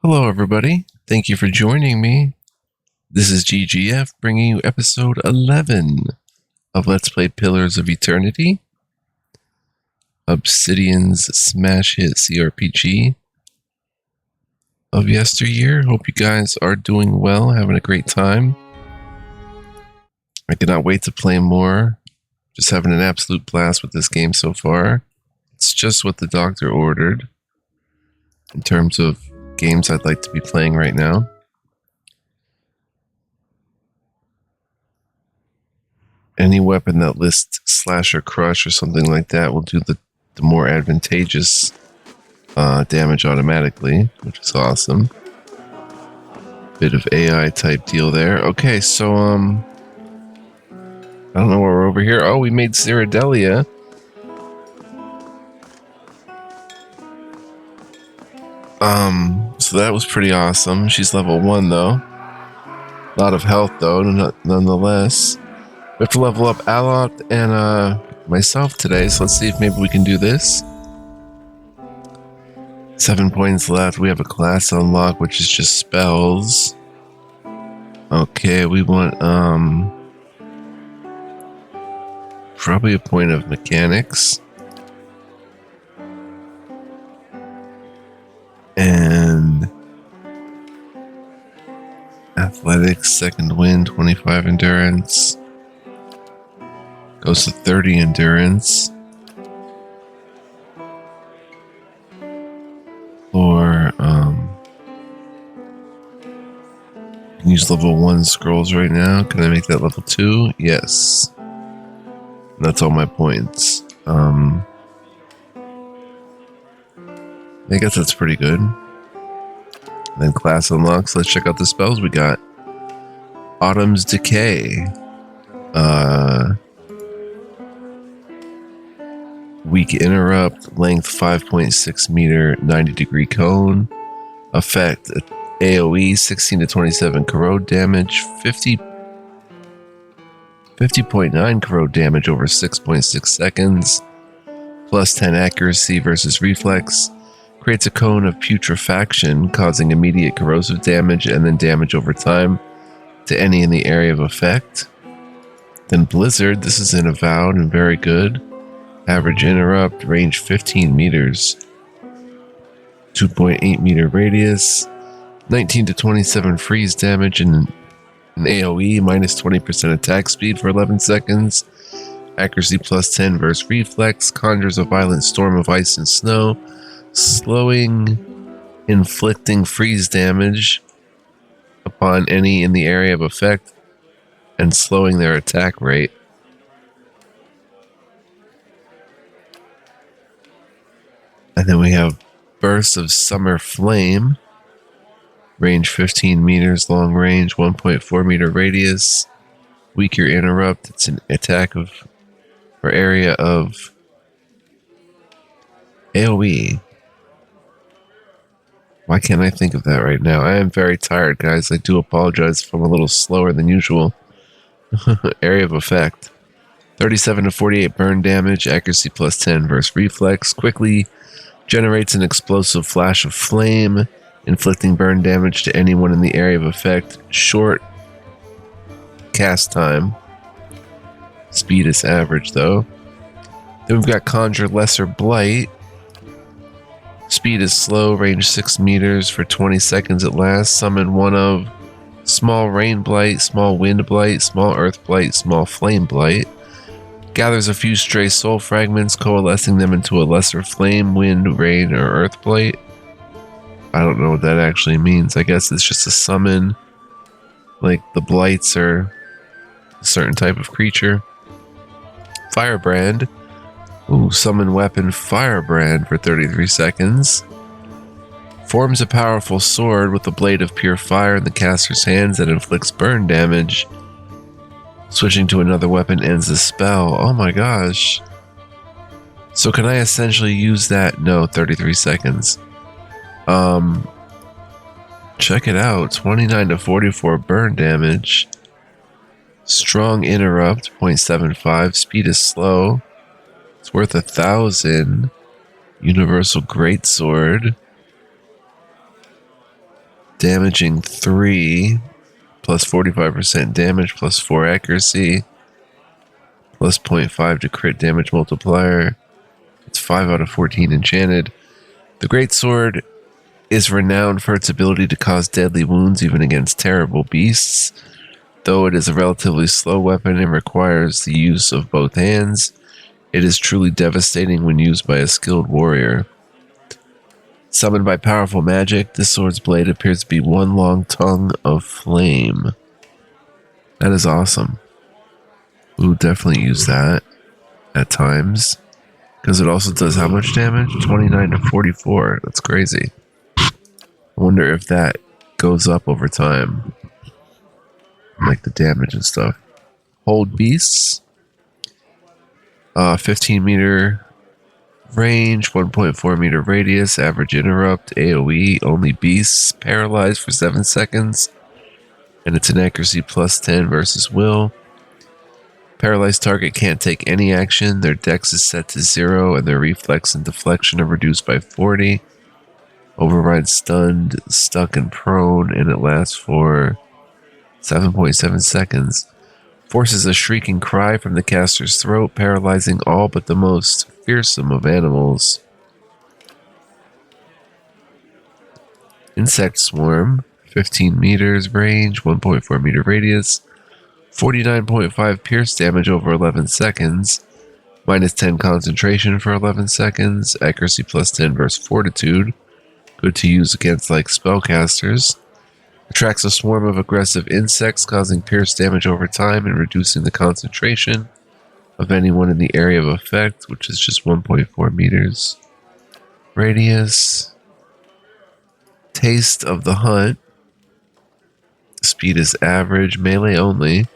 Hello, everybody. Thank you for joining me. This is GGF bringing you episode 11 of Let's Play Pillars of Eternity, Obsidian's smash hit CRPG of yesteryear. Hope you guys are doing well, having a great time. I cannot wait to play more. Just having an absolute blast with this game so far. It's just what the doctor ordered in terms of games I'd like to be playing right now. Any weapon that lists slash or crush or something like that will do the more advantageous damage automatically, which is awesome. Bit of AI type deal there. Okay, so I don't know where we're over here. Oh, we made Ceradelia. So that was pretty awesome. She's level 1 though. A lot of health though, nonetheless. We have to level up Aloth and myself today, so let's see if maybe we can do this. 7 points left. We have a class unlock, which is just spells. Okay, we want probably a point of mechanics. And athletics, second wind, 25 endurance. Goes to 30 endurance. Or can use level 1 scrolls right now. Can I make that level 2? Yes. And that's all my points. I guess that's pretty good. Then class unlocks. Let's check out the spells we got. Autumn's Decay. Weak Interrupt. Length 5.6 meter, 90 degree cone. Effect AoE 16 to 27 corrode damage. 50.9 corrode damage over 6.6 seconds. Plus 10 accuracy versus reflex. Creates a cone of putrefaction, causing immediate corrosive damage and then damage over time to any in the area of effect. Then Blizzard, this is an avowed and very good. Average interrupt, range 15 meters. 2.8 meter radius. 19 to 27 freeze damage and an AoE, minus 20% attack speed for 11 seconds. Accuracy plus 10 versus reflex. Conjures a violent storm of ice and snow. Slowing, inflicting freeze damage upon any in the area of effect, and slowing their attack rate. And then we have Bursts of Summer Flame, range 15 meters, long range, 1.4 meter radius, weaker interrupt. It's an attack of or area of AoE. Why can't I think of that right now? I am very tired, guys. I do apologize if I'm a little slower than usual. Area of effect. 37 to 48 burn damage, accuracy plus 10 versus reflex. Quickly generates an explosive flash of flame, inflicting burn damage to anyone in the area of effect. Short cast time. Speed is average, though. Then we've got Conjure Lesser Blight. Speed is slow, range 6 meters for 20 seconds at last. Summon one of Small Rain Blight, Small Wind Blight, Small Earth Blight, Small Flame Blight. Gathers a few stray soul fragments, coalescing them into a lesser flame, wind, rain, or earth blight. I don't know what that actually means. I guess it's just a summon. Like the blights are a certain type of creature. Firebrand. Ooh, summon weapon Firebrand for 33 seconds. Forms a powerful sword with a blade of pure fire in the caster's hands that inflicts burn damage. Switching to another weapon ends the spell. Oh my gosh. So can I essentially use that? No, 33 seconds. Check it out. 29 to 44 burn damage. Strong interrupt, 0.75. Speed is slow. It's worth 1,000. Universal Greatsword. Damaging 3, plus 45% damage, plus 4 accuracy, plus 0.5 to crit damage multiplier. It's 5 out of 14 enchanted. The Greatsword is renowned for its ability to cause deadly wounds even against terrible beasts. Though it is a relatively slow weapon and requires the use of both hands, it is truly devastating when used by a skilled warrior. Summoned by powerful magic, this sword's blade appears to be one long tongue of flame. That is awesome. We'll definitely use that at times. Because it also does how much damage? 29 to 44. That's crazy. I wonder if that goes up over time. Like the damage and stuff. Hold beasts. 15 meter range, 1.4 meter radius, average interrupt, AoE, only beasts, paralyzed for 7 seconds. And it's an accuracy plus 10 versus will. Paralyzed target can't take any action. Their dex is set to 0 and their reflex and deflection are reduced by 40. Override stunned, stuck, and prone, and it lasts for 7.7 seconds. Forces a shrieking cry from the caster's throat, paralyzing all but the most fearsome of animals. Insect Swarm, 15 meters range, 1.4 meter radius, 49.5 pierce damage over 11 seconds, minus 10 concentration for 11 seconds, accuracy plus 10 versus fortitude, good to use against like spellcasters. Attracts a swarm of aggressive insects, causing pierce damage over time and reducing the concentration of anyone in the area of effect, which is just 1.4 meters. Radius. Taste of the Hunt. Speed is average, melee only.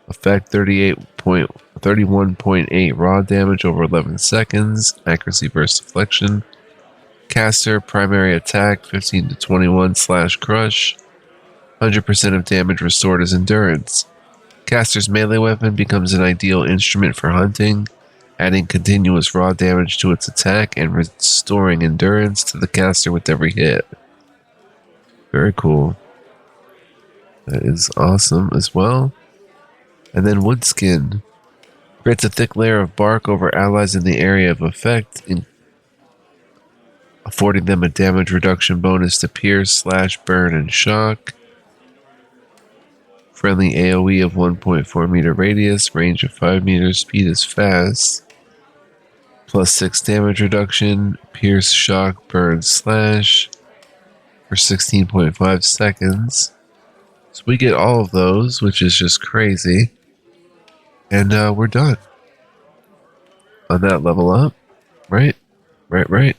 Effect 31.8 raw damage over 11 seconds. Accuracy versus deflection. Caster, primary attack 15 to 21 / crush. 100% of damage restored as endurance. Caster's melee weapon becomes an ideal instrument for hunting, adding continuous raw damage to its attack and restoring endurance to the caster with every hit. Very cool. That is awesome as well. And then Woodskin. Creates a thick layer of bark over allies in the area of effect, affording them a damage reduction bonus to pierce, / burn, and shock. Friendly AoE of 1.4 meter radius, range of 5 meters, speed is fast. Plus 6 damage reduction, pierce, shock, burn, slash for 16.5 seconds. So we get all of those, which is just crazy. And we're done. On that level up. Right? Right.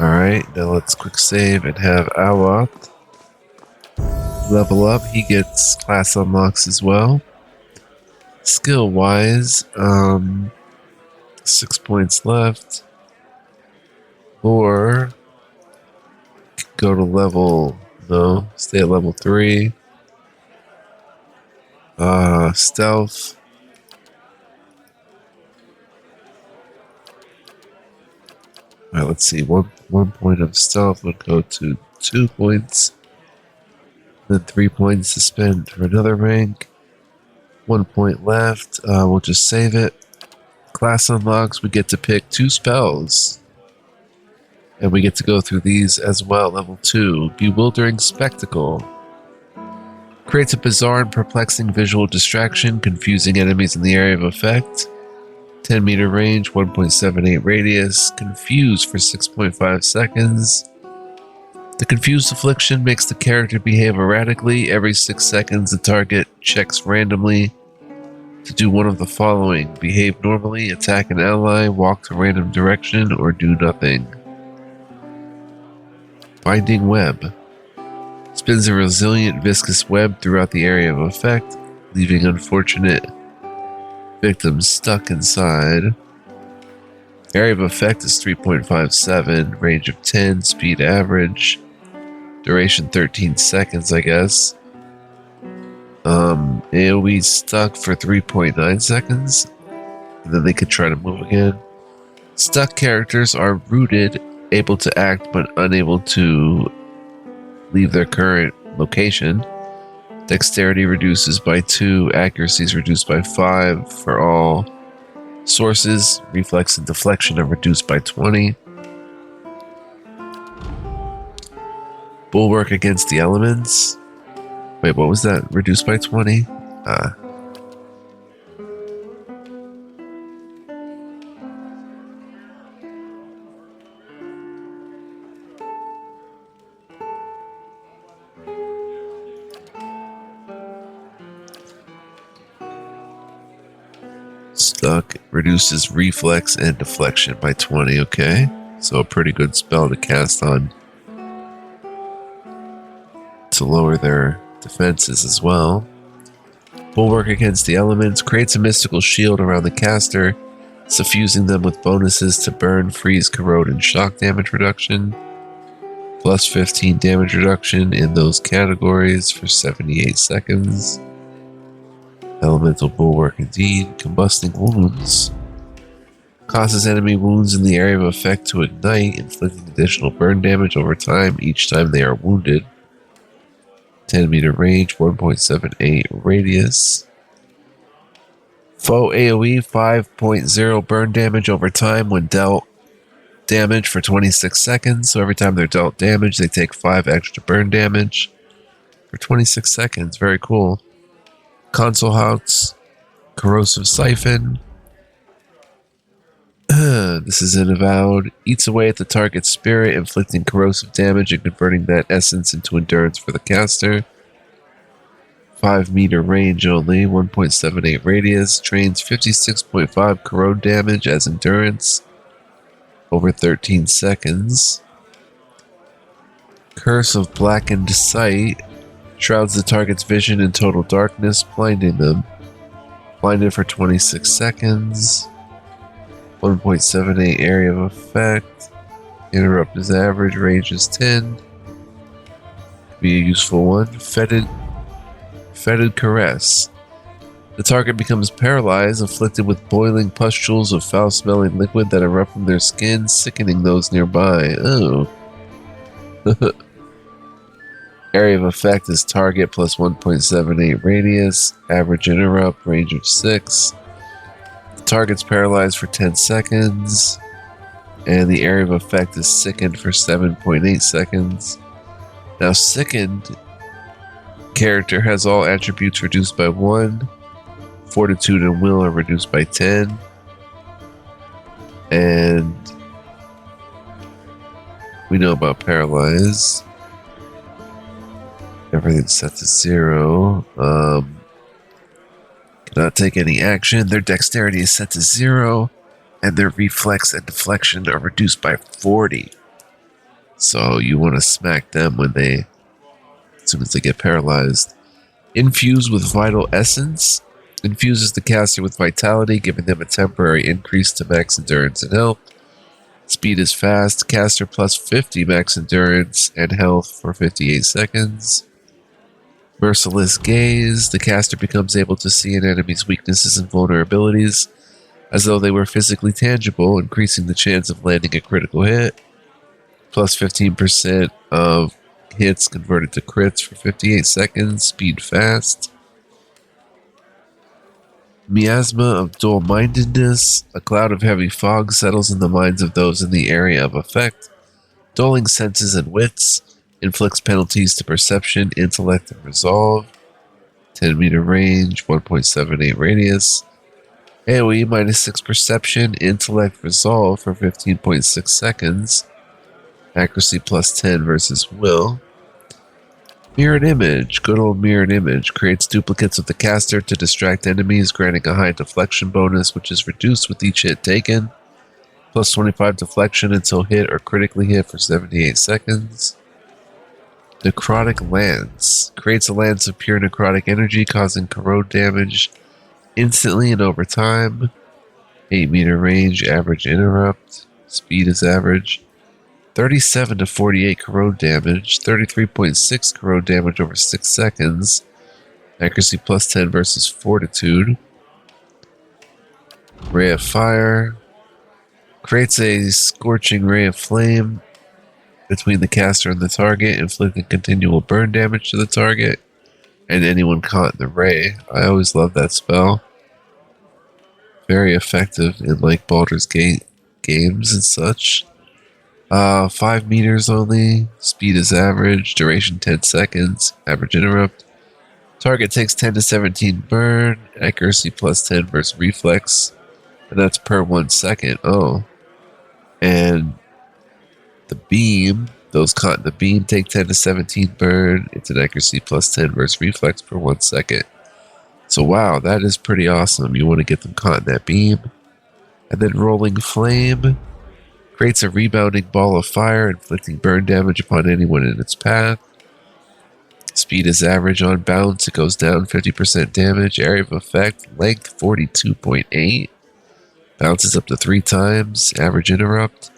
Alright, now let's quick save and have Aloth level up. He gets class unlocks as well. Skill wise, 6 points left. Or go to level, no, stay at level 3. Stealth. Alright, let's see. One point of stealth would go to 2 points. Then 3 points to spend for another rank. 1 point left. We'll just save it. Class unlocks. We get to pick 2 spells. And we get to go through these as well. Level 2. Bewildering Spectacle. Creates a bizarre and perplexing visual distraction, confusing enemies in the area of effect. 10 meter range, 1.78 radius. Confused for 6.5 seconds. The confused affliction makes the character behave erratically. Every 6 seconds, the target checks randomly to do one of the following: behave normally, attack an ally, walk to random direction, or do nothing. Binding Web. Spins a resilient, viscous web throughout the area of effect, leaving unfortunate victims stuck inside. Area of effect is 3.57, range of 10, speed average, duration 13 seconds, I guess. AoE stuck for 3.9 seconds, and then they could try to move again. Stuck characters are rooted able to act but unable to leave their current location. Dexterity reduces by 2, accuracy is reduced by 5 for all sources. Reflex and deflection are reduced by 20. Bulwark against the elements. Wait, what was that? Reduced by 20? Stuck reduces reflex and deflection by 20. Okay, so a pretty good spell to cast on to lower their defenses as well. Bulwark against the elements creates a mystical shield around the caster, suffusing them with bonuses to burn, freeze, corrode, and shock damage reduction. Plus 15 damage reduction in those categories for 78 seconds. Elemental Bulwark indeed. Combusting wounds. Causes enemy wounds in the area of effect to ignite, inflicting additional burn damage over time each time they are wounded. 10 meter range, 1.78 radius. Foe AoE 5.0 burn damage over time when dealt damage for 26 seconds. So every time they're dealt damage, they take 5 extra burn damage for 26 seconds. Very cool. Console House, Corrosive Siphon. This is an avowed. Eats away at the target's spirit, inflicting corrosive damage and converting that essence into endurance for the caster. 5 meter range only, 1.78 radius. Trains 56.5 corrode damage as endurance over 13 seconds. Curse of Blackened Sight. Shrouds the target's vision in total darkness, blinding them. Blinded for 26 seconds. 1.78 area of effect. Interrupt is average, range is 10. Could be a useful one. Fetid Caress. The target becomes paralyzed, afflicted with boiling pustules of foul-smelling liquid that erupt from their skin, sickening those nearby. Oh. Area of effect is target plus 1.78 radius, average interrupt, range of 6. The target's paralyzed for 10 seconds, and the area of effect is sickened for 7.8 seconds. Now, sickened character has all attributes reduced by 1. Fortitude and will are reduced by 10. And we know about paralyzed. Everything's set to 0. Cannot take any action. Their dexterity is set to 0. And their reflex and deflection are reduced by 40. So you want to smack them when as soon as they get paralyzed. Infuse with Vital Essence. Infuses the caster with vitality, giving them a temporary increase to max endurance and health. Speed is fast. Caster plus 50 max endurance and health for 58 seconds. Merciless Gaze. The caster becomes able to see an enemy's weaknesses and vulnerabilities as though they were physically tangible, increasing the chance of landing a critical hit. Plus 15% of hits converted to crits for 58 seconds. Speed fast. Miasma of Dull-Mindedness. A cloud of heavy fog settles in the minds of those in the area of effect, dulling senses and wits. Inflicts penalties to perception, intellect, and resolve. 10 meter range, 1.78 radius. AoE minus 6 perception, intellect, resolve for 15.6 seconds. Accuracy plus 10 versus will. Mirrored Image. Good old Mirrored Image. Creates duplicates of the caster to distract enemies, granting a high deflection bonus, which is reduced with each hit taken. Plus 25 deflection until hit or critically hit for 78 seconds. Necrotic Lance. Creates a lance of pure necrotic energy, causing corrode damage instantly and over time. 8 meter range, average interrupt. Speed is average. 37 to 48 corrode damage, 33.6 corrode damage over 6 seconds, accuracy plus 10 versus fortitude. Ray of Fire, Creates a scorching ray of flame between the caster and the target, inflicting continual burn damage to the target and anyone caught in the ray. I always love that spell. Very effective in like Baldur's Gate games and such. 5 meters only. Speed is average. Duration 10 seconds. Average interrupt. Target takes 10 to 17 burn. Accuracy plus 10 versus reflex. And that's per 1 second. Oh. And the beam, those caught in the beam take 10 to 17 burn. It's an accuracy plus 10 versus reflex per 1 second. So wow, that is pretty awesome. You want to get them caught in that beam. And then Rolling Flame creates a rebounding ball of fire, inflicting burn damage upon anyone in its path. Speed is average on bounce. It goes down 50% damage. Area of effect, length 42.8. Bounces up to 3 times. Average interrupt,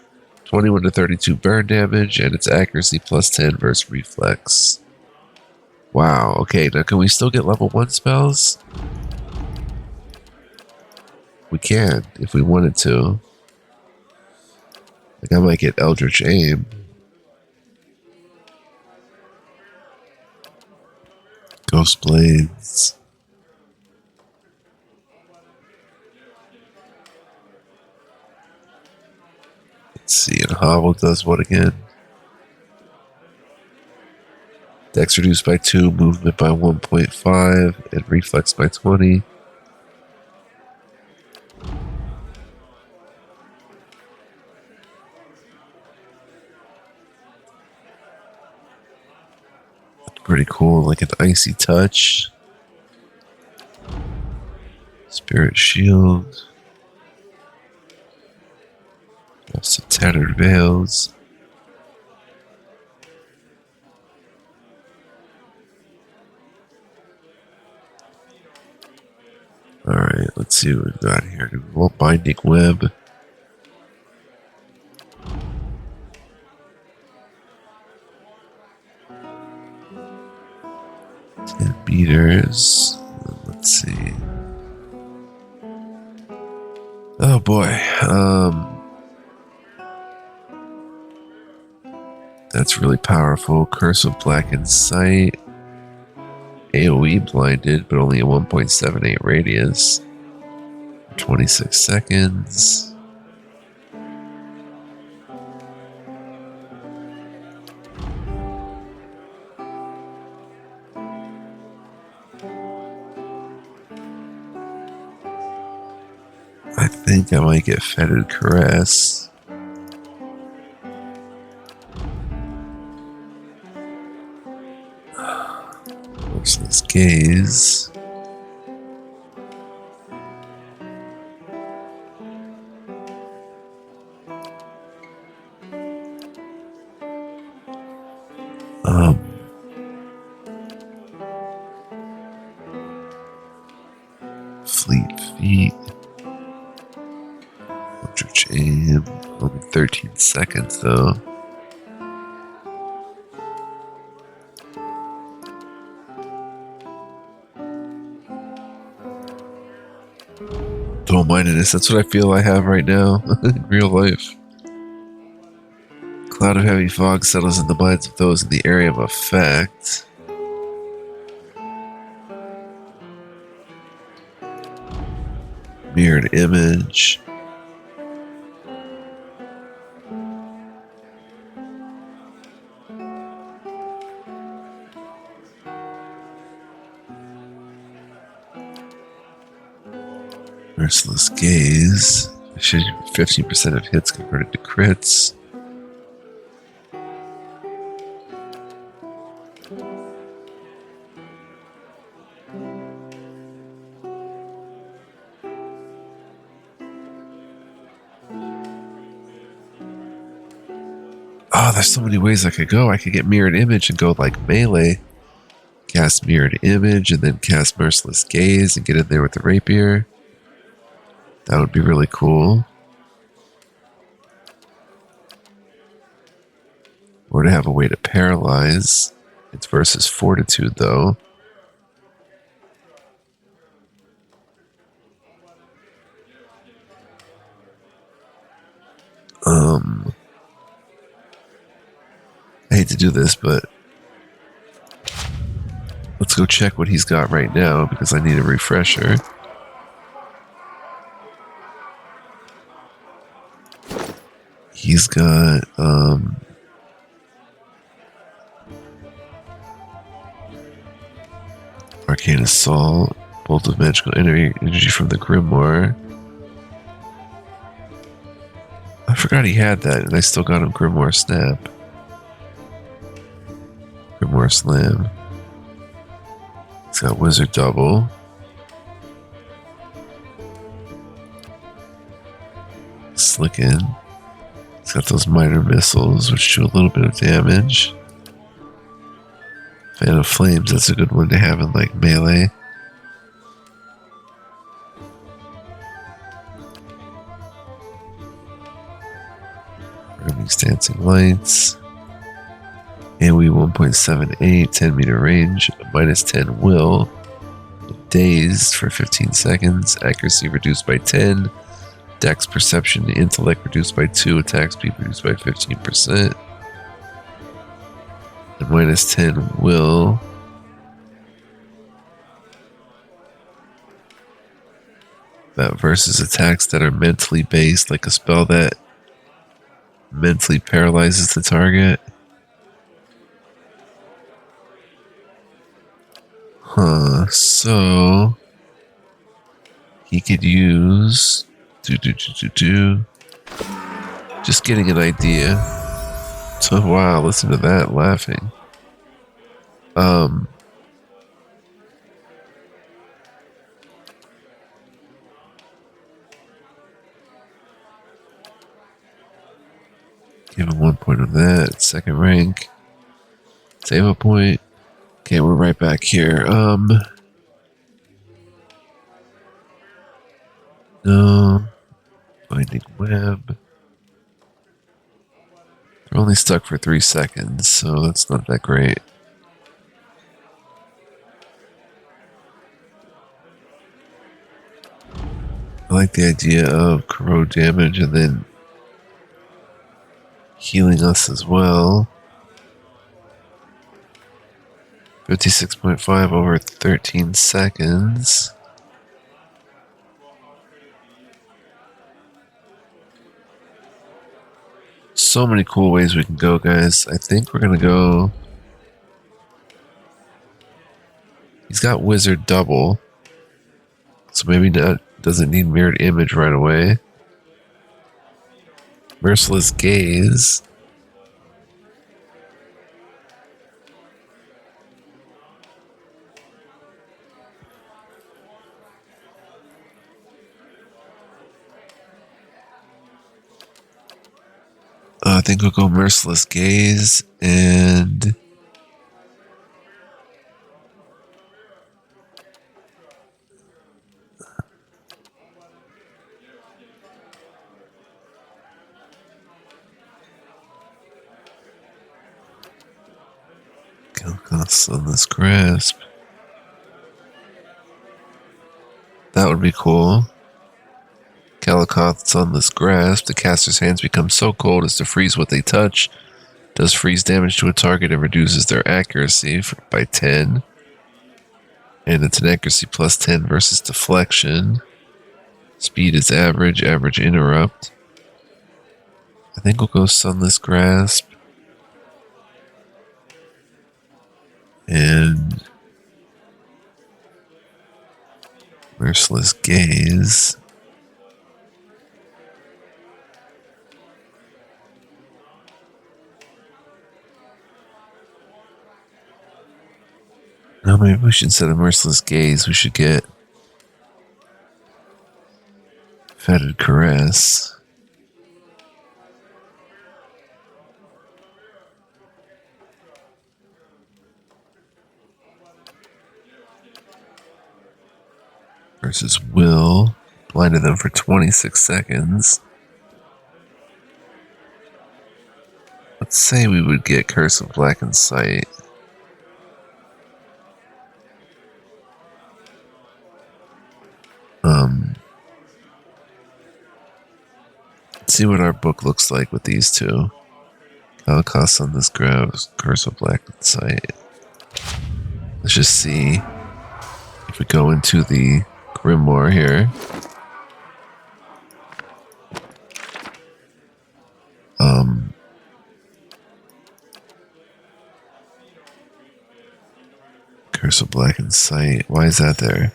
21 to 32 burn damage, and its accuracy plus 10 versus reflex. Wow, okay, now can we still get level 1 spells? We can, if we wanted to. Like, I might get Eldritch Aim. Ghost Blades. Let's see, and Hovel does what again? Dex reduced by 2, movement by 1.5, and reflex by 20. Pretty cool, like an icy touch. Spirit Shield. Some tattered veils. Alright, let's see what we've got here. Well, Binding Web. 10 meters. Let's see. Oh boy. That's really powerful. Curse of Blackened Sight. AoE blinded, but only a 1.78 radius. 26 seconds. I think I might get Fetid Caress. Merciless Gaze. Fleet Feet. Eldritch Aim. Only 13 seconds though. Dual-mindedness, that's what I feel I have right now in real life. Cloud of heavy fog settles in the minds of those in the area of effect. Mirrored image. Merciless Gaze. 50% of hits converted to crits. Oh, there's so many ways I could go. I could get Mirrored Image and go like melee. Cast Mirrored Image and then cast Merciless Gaze and get in there with the rapier. That would be really cool. Or to have a way to paralyze. It's versus Fortitude though. hate to do this, but let's go check what he's got right now because I need a refresher. He's got Arcane Assault, Bolt of Magical Energy from the Grimoire. I forgot he had that, and I still got him Grimoire Snap. Grimoire Slam. He's got Wizard Double. Slicken. He's got those minor missiles, which do a little bit of damage. Fan of Flames, that's a good one to have in like melee. Burning Dancing Lights. AoE 1.78, 10 meter range, minus 10 will. Dazed for 15 seconds, accuracy reduced by 10. Dex Perception, Intellect reduced by 2, attack speed reduced by 15%. And minus 10 will. That versus attacks that are mentally based, like a spell that mentally paralyzes the target. So he could use just getting an idea. So wow, listen to that laughing. Give him 1 point of that. Second rank. Save a point. Okay, we're right back here. No. Binding web. We're only stuck for 3 seconds, so that's not that great. I like the idea of corrode damage and then healing us as well. 56.5 over 13 seconds. So many cool ways we can go, guys. I think we're gonna go. He's got Wizard Double, so maybe not. Doesn't need Mirrored Image right away. Merciless Gaze. I think we'll go Merciless Gaze and Sunless Grasp. That would be cool. Calicoth's Sunless Grasp. The caster's hands become so cold as to freeze what they touch. Does freeze damage to a target and reduces their accuracy by 10. And it's an accuracy plus 10 versus deflection. Speed is average, average interrupt. I think we'll go Sunless Grasp. And Merciless Gaze. No, maybe we should instead of Merciless Gaze, we should get Fetid Caress. Versus Will. Blinded them for 26 seconds. Let's say we would get Curse of Blackened Sight. Let's see what our book looks like with these two. I'll cost on this grabs Curse of Black Insight. Let's just see if we go into the Grimoire here. Curse of Black Insight. Why is that there?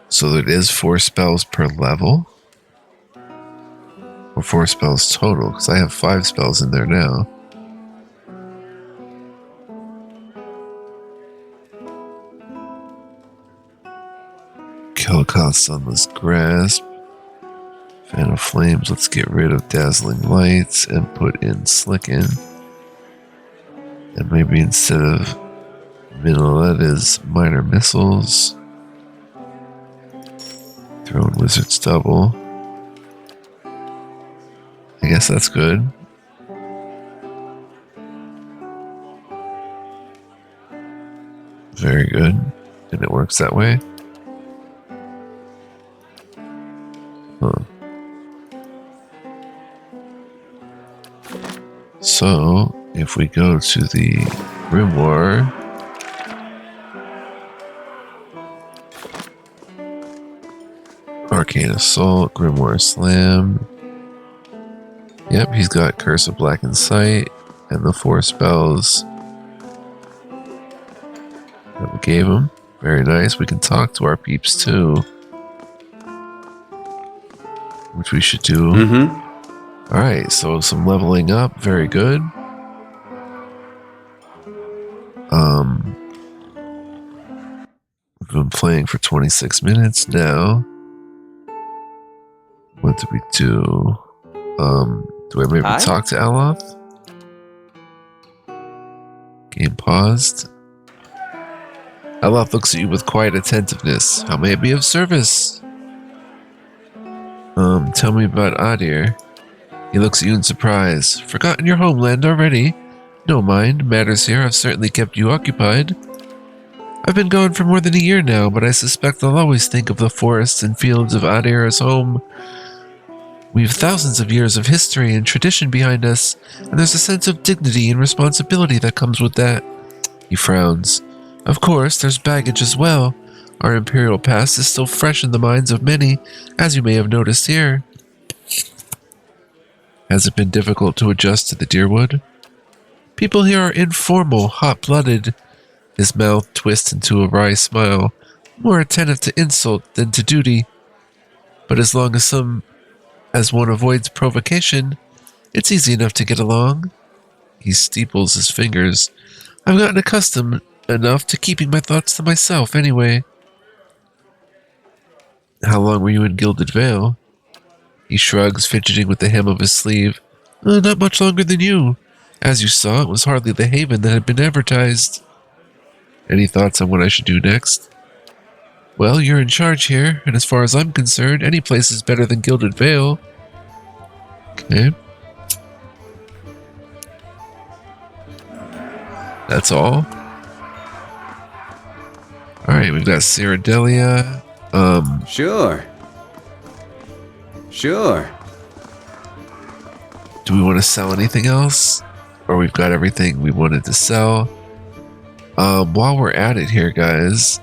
So it is 4 spells per level? Or 4 spells total? Because I have 5 spells in there now. Killicott Sunless Grasp. Fan of Flames. Let's get rid of Dazzling Lights and put in Slicken. And maybe instead of Minolet is Minor Missiles. Throw in Wizard's Double. I guess that's good. Very good. And it works that way. Huh. So, if we go to the Grimoire, Arcane Assault, Grimoire Slam. Yep, he's got Curse of Black Insight and the 4 spells that we gave him. Very nice. We can talk to our peeps too, which we should do. Alright, so some leveling up. Very good. We've been playing for 26 minutes now. What do we do? Do I maybe talk to Aloth? Game paused. Aloth looks at you with quiet attentiveness. How may I be of service? Tell me about Adir. He looks at you in surprise. Forgotten your homeland already? No mind, matters here have certainly kept you occupied. I've been gone for more than a year now, but I suspect I'll always think of the forests and fields of Adir as home. We've thousands of years of history and tradition behind us, and there's a sense of dignity and responsibility that comes with that. He frowns. Of course, there's baggage as well. Our imperial past is still fresh in the minds of many, as you may have noticed here. Has it been difficult to adjust to the Dyrwood? People here are informal, hot-blooded. His mouth twists into a wry smile, more attentive to insult than to duty. But as long as one avoids provocation, it's easy enough to get along. He steeples his fingers. I've gotten accustomed enough to keeping my thoughts to myself anyway. How long were you in Gilded Vale? He shrugs, fidgeting with the hem of his sleeve. Not much longer than you. As you saw, it was hardly the haven that had been advertised. Any thoughts on what I should do next? Well, you're in charge here, and as far as I'm concerned, any place is better than Gilded Vale. Okay. That's all. Alright, we've got Ceradelia. Sure. Do we want to sell anything else? Or we've got everything we wanted to sell? While we're at it here, guys,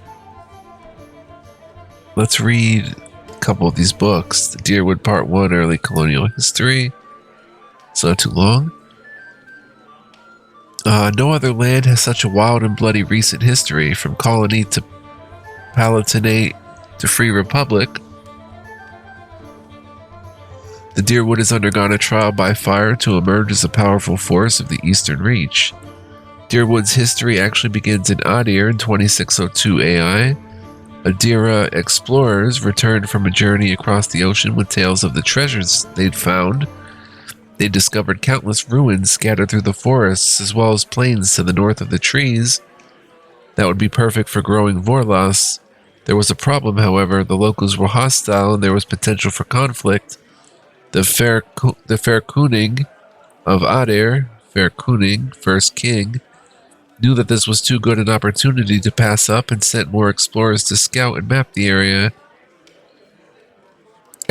let's read a couple of these books. The Dyrwood Part 1, Early Colonial History. It's not too long. No other land has such a wild and bloody recent history, from colony to Palatinate to Free Republic. The Dyrwood has undergone a trial by fire to emerge as a powerful force of the Eastern Reach. Dyrwood's history actually begins in Adir in 2602 AI. Adira explorers returned from a journey across the ocean with tales of the treasures they'd found. They discovered countless ruins scattered through the forests, as well as plains to the north of the trees that would be perfect for growing Vorlas. There was a problem, however. The locals were hostile and there was potential for conflict. The Fair Kuning of Adir, Fair Kuning, first king, knew that this was too good an opportunity to pass up and sent more explorers to scout and map the area.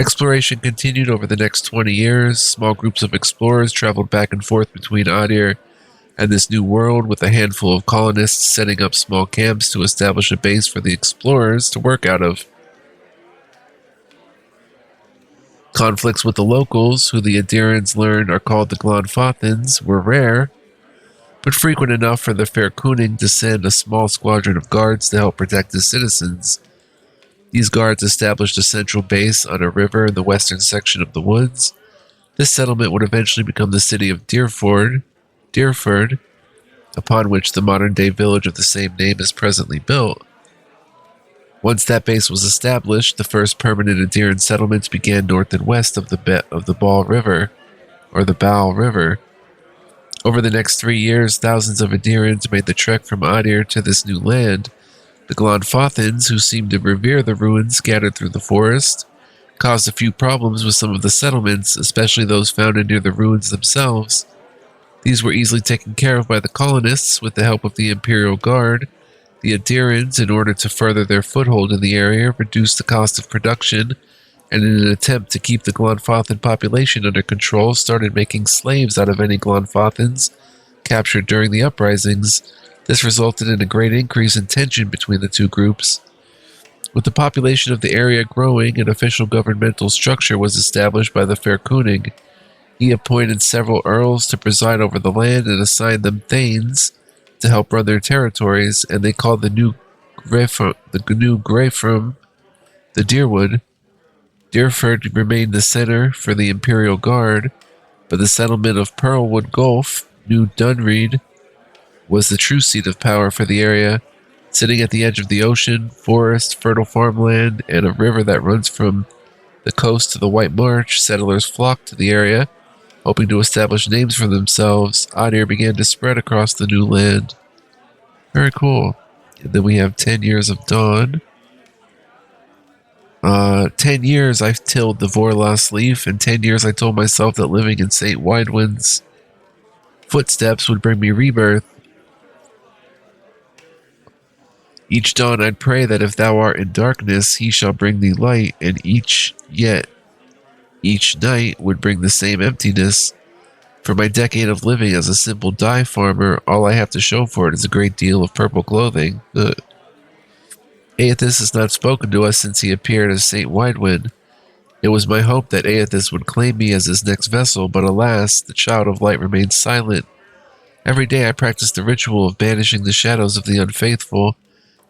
Exploration continued over the next 20 years. Small groups of explorers traveled back and forth between Adir and this new world, with a handful of colonists setting up small camps to establish a base for the explorers to work out of. Conflicts with the locals, who the Adirans learned are called the Glonfothans, were rare, but frequent enough for the Fair Kuning to send a small squadron of guards to help protect his citizens. These guards established a central base on a river in the western section of the woods. This settlement would eventually become the city of Deerford, upon which the modern-day village of the same name is presently built. Once that base was established, the first permanent Adiran settlements began north and west of the Baal River, or the Baal River. Over the next 3 years, thousands of Adirans made the trek from Adir to this new land. The Glonfothans, who seemed to revere the ruins scattered through the forest, caused a few problems with some of the settlements, especially those founded near the ruins themselves. These were easily taken care of by the colonists with the help of the Imperial Guard. The Adirans, in order to further their foothold in the area, reduced the cost of production, and in an attempt to keep the Glonfothan population under control, started making slaves out of any Glonfothans captured during the uprisings. This resulted in a great increase in tension between the two groups. With the population of the area growing, an official governmental structure was established by the Fair Kuning. He appointed several earls to preside over the land and assigned them thanes to help run their territories, and they called the new Greyfrum the Deerwood. Deerford remained the center for the Imperial Guard, but the settlement of Pearlwood Gulf, New Dunreed, was the true seat of power for the area. Sitting at the edge of the ocean, forest, fertile farmland, and a river that runs from the coast to the White Marsh, settlers flocked to the area, hoping to establish names for themselves. Adir began to spread across the new land. Very cool. And then we have 10 years of dawn. 10 years I've tilled the Vorlas leaf, and 10 years I told myself that living in St. Widewind's footsteps would bring me rebirth. Each dawn I'd pray that if thou art in darkness, he shall bring thee light, and each night would bring the same emptiness. For my decade of living as a simple dye farmer, all I have to show for it is a great deal of purple clothing. Aethys has not spoken to us since he appeared as St. Widewind. It was my hope that Aethys would claim me as his next vessel, but alas, the child of light remains silent. Every day I practice the ritual of banishing the shadows of the unfaithful,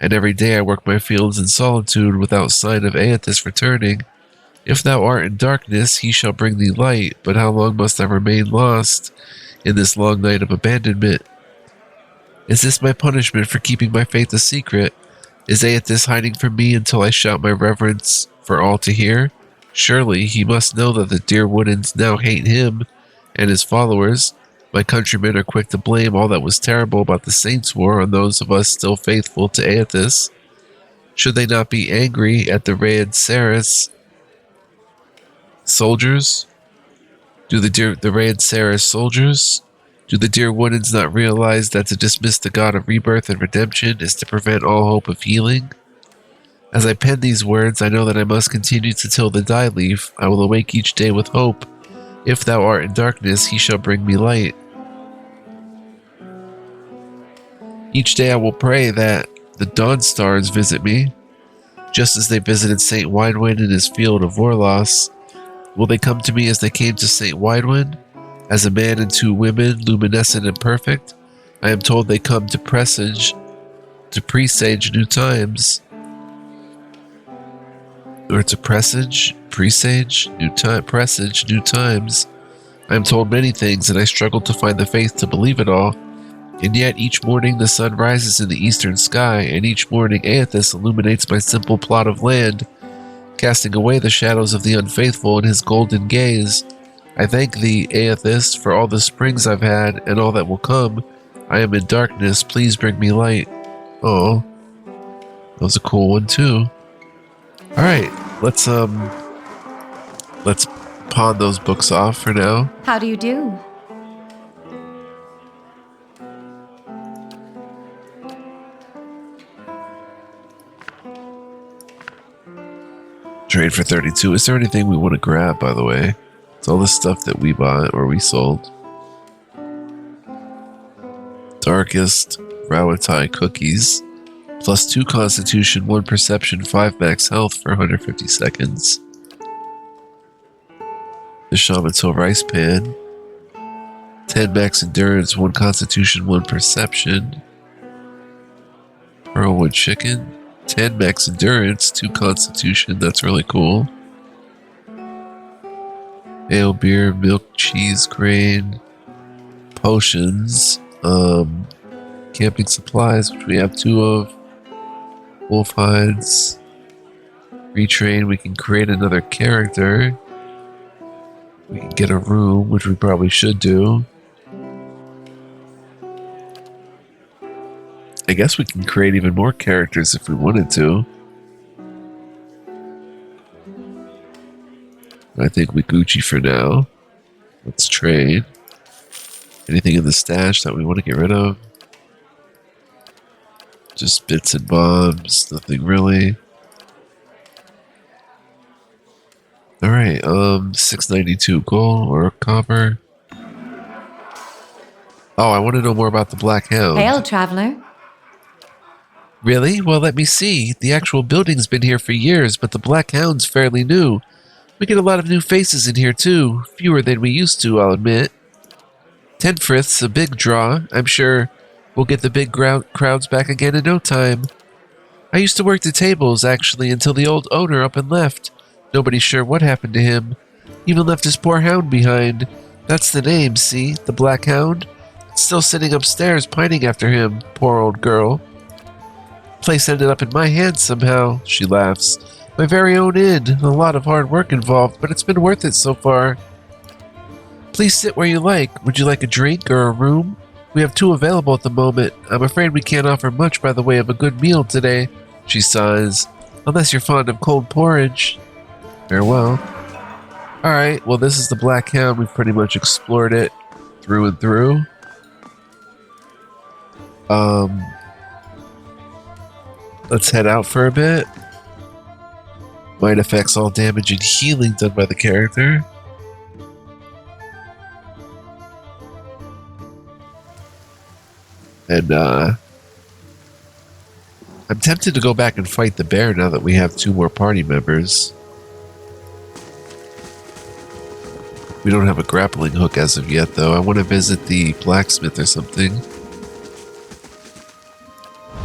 and every day I work my fields in solitude without sign of Aethys returning. If thou art in darkness, he shall bring thee light, but how long must I remain lost in this long night of abandonment? Is this my punishment for keeping my faith a secret? Is Aethys hiding from me until I shout my reverence for all to hear? Surely he must know that the dear Woodens now hate him and his followers. My countrymen are quick to blame all that was terrible about the Saints' War on those of us still faithful to Aethys. Should they not be angry at the Raed Saris soldiers? Do the Raed Saris soldiers? Do the dear Woodens not realize that to dismiss the god of rebirth and redemption is to prevent all hope of healing? As I pen these words, I know that I must continue to till the dye leaf. I will awake each day with hope. If thou art in darkness, he shall bring me light. Each day I will pray that the dawn stars visit me, just as they visited St. Widewind in his field of Vorlos. Will they come to me as they came to St. Widewind? As a man and two women, luminescent and perfect? I am told they come to presage new times. Or to presage new times. I am told many things, and I struggle to find the faith to believe it all. And yet each morning the sun rises in the eastern sky, and each morning Aethys illuminates my simple plot of land, casting away the shadows of the unfaithful in his golden gaze. I thank thee, Aethys, for all the springs I've had and all that will come. I am in darkness, please bring me light. Oh, that was a cool one too. Alright, let's pawn those books off for now. How do you do? Trade for 32. Is there anything we want to grab, by the way? It's all the stuff that we bought or we sold. Darkest Rawatai cookies. Plus 2 constitution, 1 perception, 5 max health for 150 seconds. The Shaman's Hill rice pan. 10 max endurance, 1 constitution, 1 perception. Pearlwood chicken. 10 max endurance, 2 constitution. That's really cool. Ale, beer, milk, cheese, grain. Potions. Camping supplies, which we have 2 of. Wolf hides. Retrain, we can create another character. We can get a room, which we probably should do. I guess we can create even more characters if we wanted to. I think we Gucci for now. Let's trade. Anything in the stash that we want to get rid of? Just bits and bobs, nothing really. Alright, 692 gold or copper. Oh, I want to know more about the Black Hound. Hail, traveler. Really? Well, let me see. The actual building's been here for years, but the Black Hound's fairly new. We get a lot of new faces in here, too. Fewer than we used to, I'll admit. Tenfrith's a big draw. I'm sure we'll get the big crowds back again in no time. I used to work the tables, actually, until the old owner up and left. Nobody's sure what happened to him. Even left his poor hound behind. That's the name, see? The Black Hound? It's still sitting upstairs pining after him, poor old girl. Place ended up in my hands somehow, she laughs. My very own inn. A lot of hard work involved, but it's been worth it so far. Please sit where you like. Would you like a drink or a room? We have 2 available at the moment. I'm afraid we can't offer much by the way of a good meal today, she sighs. Unless you're fond of cold porridge. Farewell. Alright, well this is the Black Hound. We've pretty much explored it through and through. Let's head out for a bit. Might affects all damage and healing done by the character. And I'm tempted to go back and fight the bear now that we have 2 more party members. We don't have a grappling hook as of yet, though. I want to visit the blacksmith or something.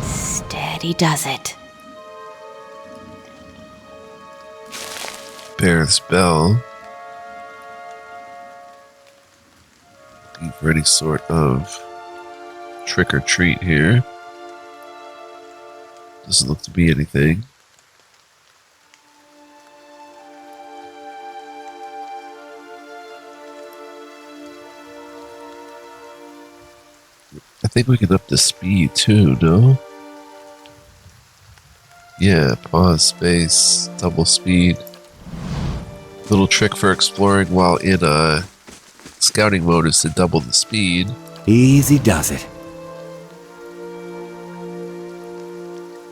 Steady does it. Bear's Bell. Looking for any sort of trick or treat here. Doesn't look to be anything. I think we can up the speed too, no? Yeah, pause, space, double speed. Little trick for exploring while in scouting mode is to double the speed. Easy does it.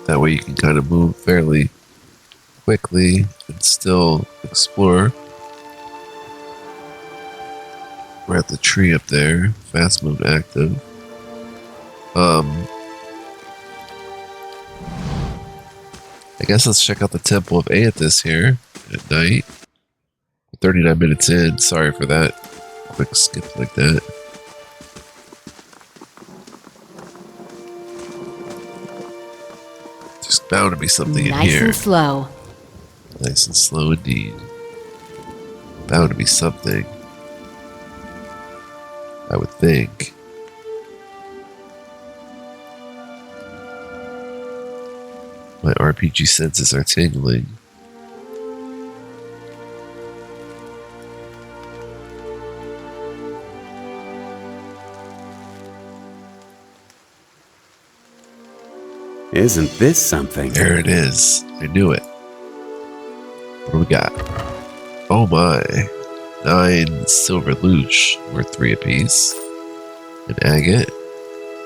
That way you can kind of move fairly quickly and still explore. We're at the tree up there. Fast move active. I guess let's check out the Temple of Aethys here at night. 39 minutes in. Sorry for that quick skip like that. There's bound to be something in here. Nice and slow. Nice and slow indeed. Bound to be something. I would think. My RPG senses are tingling. Isn't this something? There it is. I knew it. What do we got? Oh my. 9 silver looch, worth 3 apiece. An agate.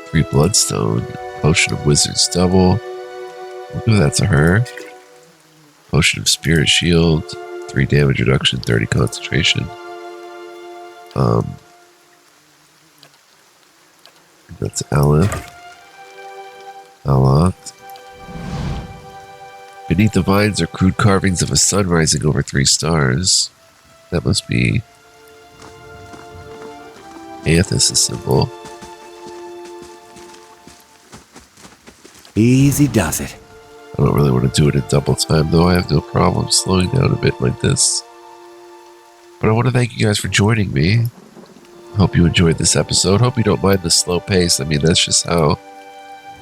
3 bloodstone. Potion of Wizard's double. We'll give that to her. Potion of Spirit Shield, 3 damage reduction, 30 concentration. That's Aloth. Beneath the vines are crude carvings of a sun rising over 3 stars. That must be Aethys' symbol. Easy does it. I don't really want to do it in double time, though. I have no problem slowing down a bit like this. But I want to thank you guys for joining me. Hope you enjoyed this episode. Hope you don't mind the slow pace. I mean, that's just how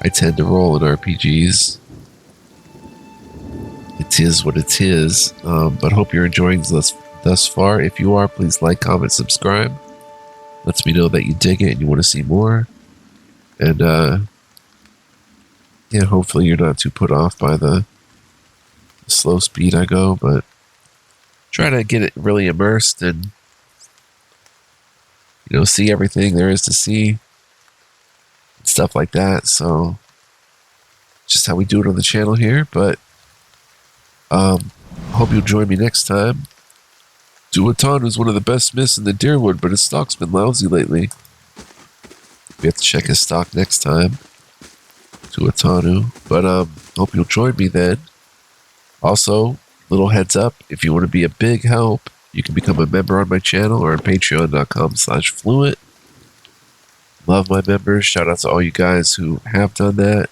I tend to roll in RPGs. It is what it is. But hope you're enjoying this thus far. If you are, please like, comment, subscribe. Lets me know that you dig it and you want to see more. And, yeah, hopefully you're not too put off by the slow speed I go, but try to get it really immersed and, you know, see everything there is to see. Stuff like that. So, just how we do it on the channel here, but hope you'll join me next time. Duatan is one of the best smiths in the Deerwood, but his stock's been lousy lately. We have to check his stock next time. Duatanu. But hope you'll join me then. Also, little heads up, if you want to be a big help, you can become a member on my channel or on patreon.com/fluent. Love my members. Shout out to all you guys who have done that.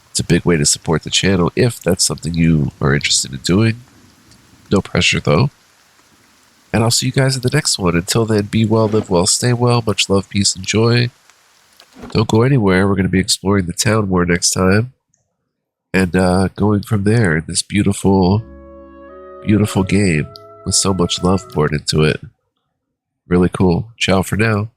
It's a big way to support the channel if that's something you are interested in doing. No pressure though. And I'll see you guys in the next one. Until then, be well, live well, stay well. Much love, peace, and joy. Don't go anywhere. We're going to be exploring the town more next time. And going from there in this beautiful, beautiful game with so much love poured into it. Really cool. Ciao for now.